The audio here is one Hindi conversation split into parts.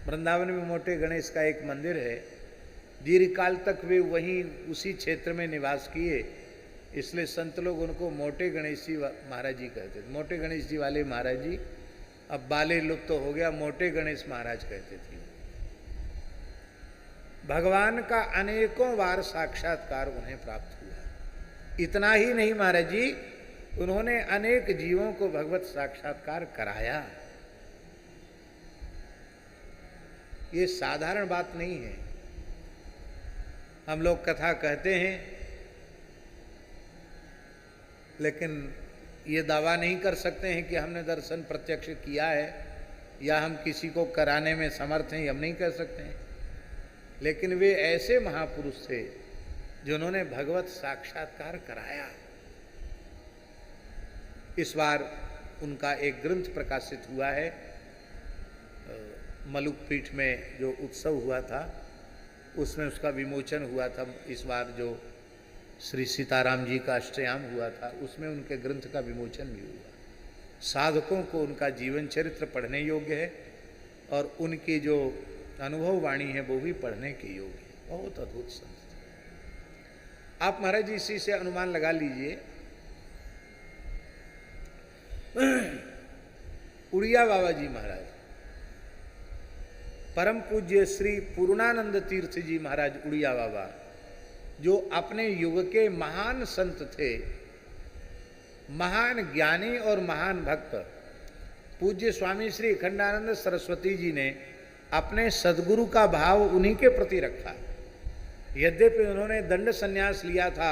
वृंदावन में मोटे गणेश का एक मंदिर है। दीर्घकाल तक वे वहीं उसी क्षेत्र में निवास किए, इसलिए संत लोग उनको मोटे गणेश जी महाराज जी कहते थे। मोटे गणेश जी वाले महाराज जी, अब बाले लुप्त तो हो गया, मोटे गणेश महाराज कहते थे। भगवान का अनेकों बार साक्षात्कार उन्हें प्राप्त हुआ। इतना ही नहीं महाराज जी, उन्होंने अनेक जीवों को भगवत साक्षात्कार कराया। ये साधारण बात नहीं है। हम लोग कथा कहते हैं, लेकिन ये दावा नहीं कर सकते हैं कि हमने दर्शन प्रत्यक्ष किया है या हम किसी को कराने में समर्थ हैं, हम नहीं कह सकते हैं। लेकिन वे ऐसे महापुरुष थे जिन्होंने भगवत साक्षात्कार कराया। इस बार उनका एक ग्रंथ प्रकाशित हुआ है। मलुक पीठ में जो उत्सव हुआ था उसमें उसका विमोचन हुआ था। इस बार जो श्री सीताराम जी का अष्टयाम हुआ था उसमें उनके ग्रंथ का विमोचन भी हुआ। साधकों को उनका जीवन चरित्र पढ़ने योग्य है और उनकी जो अनुभव वाणी है वो भी पढ़ने के योग्य है। बहुत अद्भुत संत थे। आप महाराज जी इसी से अनुमान लगा लीजिए। उड़िया बाबा जी महाराज, परम पूज्य श्री पूर्णानंद तीर्थ जी महाराज उड़िया बाबा, जो अपने युग के महान संत थे, महान ज्ञानी और महान भक्त, पूज्य स्वामी श्री अखंडानंद सरस्वती जी ने अपने सद्गुरु का भाव उन्हीं के प्रति रखा। यद्यपि उन्होंने दंड संन्यास लिया था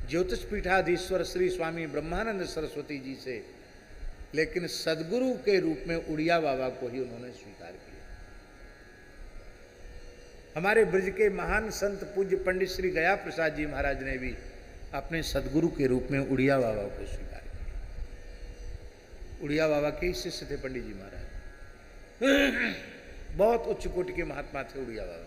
ज्योतिष पीठाधीश्वर श्री स्वामी ब्रह्मानंद सरस्वती जी से, लेकिन सद्गुरु के रूप में उड़िया बाबा को ही उन्होंने स्वीकार किया। हमारे ब्रज के महान संत पूज्य पंडित श्री गया प्रसाद जी महाराज ने भी अपने सद्गुरु के रूप में उड़िया बाबा को स्वीकार किया। उड़िया बाबा के शिष्य थे पंडित जी महाराज। बहुत उच्च कोटि के महात्मा थे उड़िया बाबा।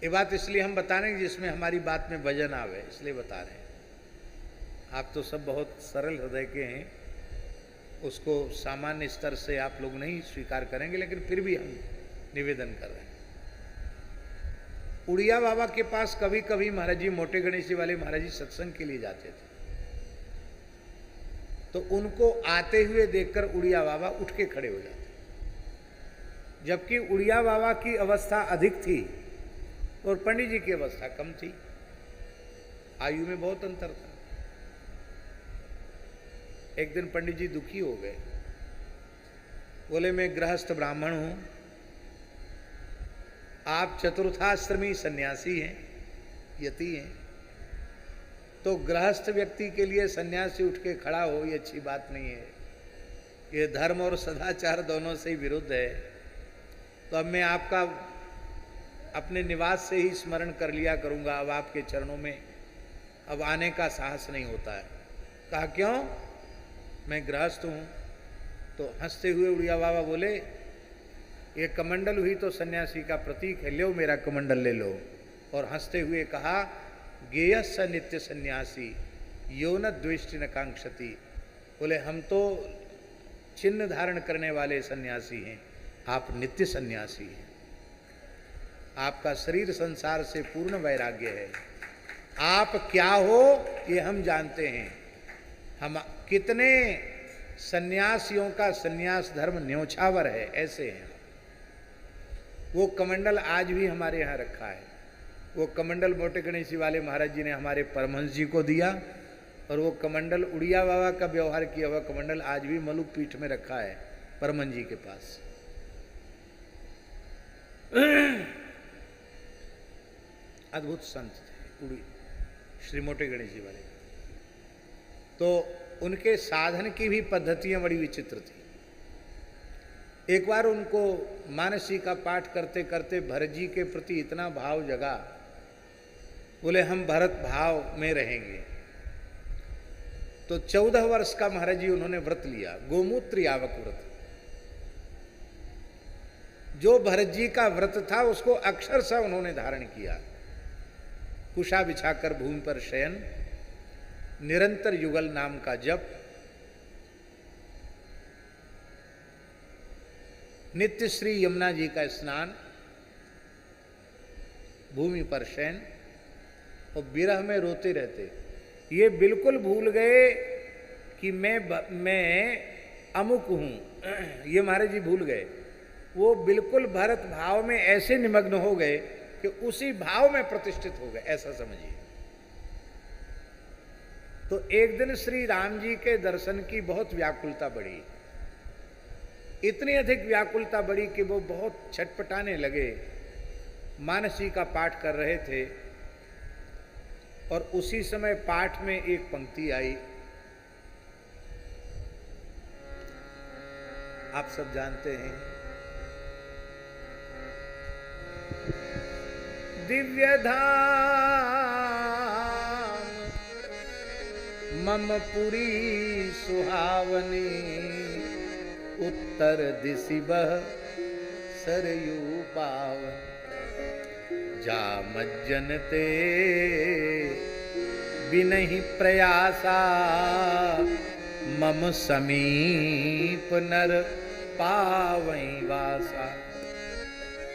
ये बात इसलिए हम बता रहे हैं जिसमें हमारी बात में वजन आवे, इसलिए बता रहे हैं। आप तो सब बहुत सरल हृदय के हैं, उसको सामान्य स्तर से आप लोग नहीं स्वीकार करेंगे, लेकिन फिर भी हम निवेदन कर रहे हैं। उड़िया बाबा के पास कभी कभी महाराज जी, मोटे गणेश जी वाले महाराज जी सत्संग के लिए जाते थे, तो उनको आते हुए देखकर उड़िया बाबा उठ के खड़े हो जाते, जबकि उड़िया बाबा की अवस्था अधिक थी और पंडित जी की अवस्था कम थी। आयु में बहुत अंतर था। एक दिन पंडित जी दुखी हो गए, बोले मैं गृहस्थ ब्राह्मण हूं, आप चतुर्थाश्रमी सन्यासी हैं, यति हैं, तो गृहस्थ व्यक्ति के लिए सन्यासी उठ के खड़ा हो ये अच्छी बात नहीं है। ये धर्म और सदाचार दोनों से ही विरुद्ध है। तो अब मैं आपका अपने निवास से ही स्मरण कर लिया करूंगा, अब आपके चरणों में अब आने का साहस नहीं होता है। कहा क्यों? मैं गृहस्थ हूं। तो हंसते हुए उड़िया बाबा बोले, ये कमंडल हुई तो सन्यासी का प्रतीक है, लो मेरा कमंडल ले लो। और हंसते हुए कहा, गेय स नित्य सन्यासी यो न द्वेष्टि न कांक्षति। बोले हम तो चिन्ह धारण करने वाले सन्यासी हैं, आप नित्य सन्यासी हैं। आपका शरीर संसार से पूर्ण वैराग्य है। आप क्या हो ये हम जानते हैं। हम कितने सन्यासियों का सन्यास धर्म न्योछावर है, ऐसे हैं। वो कमंडल आज भी हमारे यहाँ रखा है। वो कमंडल मोटे गणेश जी वाले महाराज जी ने हमारे परमहंस जी को दिया, और वो कमंडल उड़िया बाबा का व्यवहार किया हुआ कमंडल आज भी मलुक पीठ में रखा है परमहंस जी के पास। अद्भुत संत थे श्री मोटे गणेश जी वाले। तो उनके साधन की भी पद्धतियां बड़ी विचित्र थी। एक बार उनको मानसी का पाठ करते करते भरत जी के प्रति इतना भाव जगा, बोले हम भरत भाव में रहेंगे। तो 14 वर्ष का महाराज जी उन्होंने व्रत लिया, गोमूत्र यावक व्रत। जो भरत जी का व्रत था उसको अक्षरशः उन्होंने धारण किया। कुशा बिछाकर भूमि पर शयन, निरंतर युगल नाम का जप, नित्य श्री यमुना जी का स्नान, भूमि पर शयन और विरह में रोते रहते। ये बिल्कुल भूल गए कि मैं अमुक हूं, ये महाराज जी भूल गए। वो बिल्कुल भरत भाव में ऐसे निमग्न हो गए कि उसी भाव में प्रतिष्ठित हो गए, ऐसा समझिए। तो एक दिन श्री राम जी के दर्शन की बहुत व्याकुलता बढ़ी, इतनी अधिक व्याकुलता बढ़ी कि वो बहुत छटपटाने लगे। मानस जी का पाठ कर रहे थे और उसी समय पाठ में एक पंक्ति आई, आप सब जानते हैं, दिव्य धाम मम पुरी सुहावनी, उत्तर दिशि बह सरयू पावन, जा मज्जन ते बिनहि प्रयासा, मम समीप नर पावई वासा।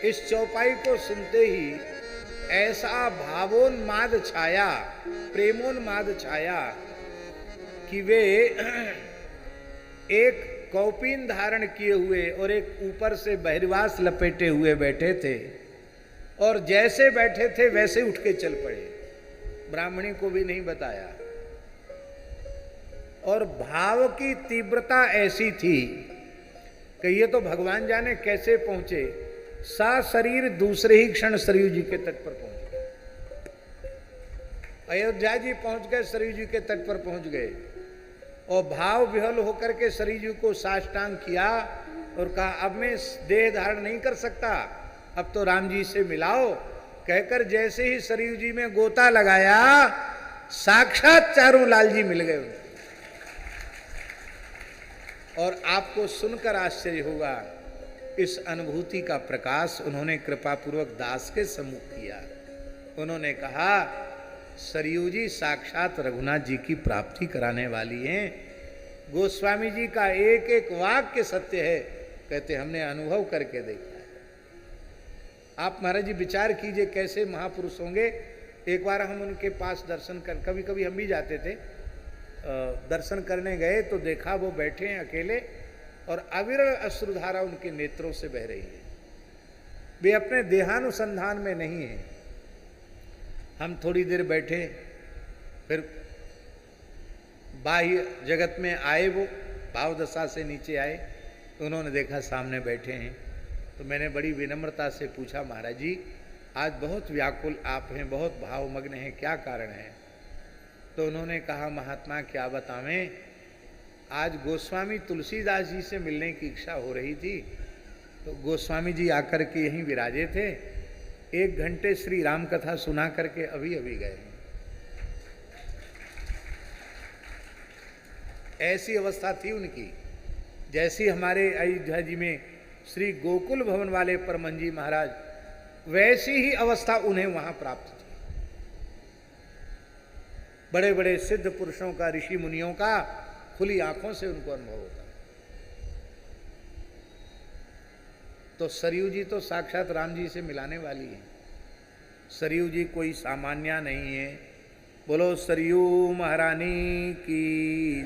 इस चौपाई को सुनते ही ऐसा भावोन्माद छाया, प्रेमोन्माद छाया कि वे एक कौपीन धारण किए हुए और एक ऊपर से बहिर्वास लपेटे हुए बैठे थे और जैसे बैठे थे वैसे उठ के चल पड़े, ब्राह्मणी को भी नहीं बताया। और भाव की तीव्रता ऐसी थी कि ये तो भगवान जाने कैसे पहुंचे, सा शरीर दूसरे ही क्षण सरयू जी के तट पर पहुंच गए। अयोध्या जी पहुंच गए, सरयू जी के तट पर पहुंच गए और भाव विहल होकर के सरयू जी को साष्टांग किया और कहा अब मैं देह धारण नहीं कर सकता, अब तो राम जी से मिलाओ। कहकर जैसे ही सरयू जी में गोता लगाया, साक्षात चारों लाल जी मिल गए उनको। और आपको सुनकर आश्चर्य होगा, इस अनुभूति का प्रकाश उन्होंने कृपा पूर्वक दास के सम्मुख किया। उन्होंने कहा सरयू जी साक्षात रघुनाथ जी की प्राप्ति कराने वाली हैं। गोस्वामी जी का एक एक वाक्य सत्य है, कहते हमने अनुभव करके देखा है। आप महाराज जी विचार कीजिए कैसे महापुरुष होंगे। एक बार हम उनके पास दर्शन कर, कभी कभी हम भी जाते थे, दर्शन करने गए तो देखा वो बैठे हैं अकेले और अविरल अश्रुधारा उनके नेत्रों से बह रही है। वे अपने देहानुसंधान में नहीं है। हम थोड़ी देर बैठे, फिर बाह्य जगत में आए, वो भाव दशा से नीचे आए, तो उन्होंने देखा सामने बैठे हैं। तो मैंने बड़ी विनम्रता से पूछा, महाराज जी आज बहुत व्याकुल आप हैं, बहुत भावमग्न हैं, क्या कारण है? तो उन्होंने कहा महात्मा क्या बतावें, आज गोस्वामी तुलसीदास जी से मिलने की इच्छा हो रही थी, तो गोस्वामी जी आकर के यहीं विराजे थे, 1 घंटे श्री राम कथा सुना करके अभी अभी गए। ऐसी अवस्था थी उनकी, जैसी हमारे अयोध्या जी में श्री गोकुल भवन वाले परमहंस जी महाराज, वैसी ही अवस्था उन्हें वहां प्राप्त थी। बड़े बड़े सिद्ध पुरुषों का, ऋषि मुनियों का खुली आंखों से उनको अनुभव होता है। तो सरयू जी तो साक्षात राम जी से मिलाने वाली है। सरयू जी कोई सामान्य नहीं है। बोलो सरयू महारानी की।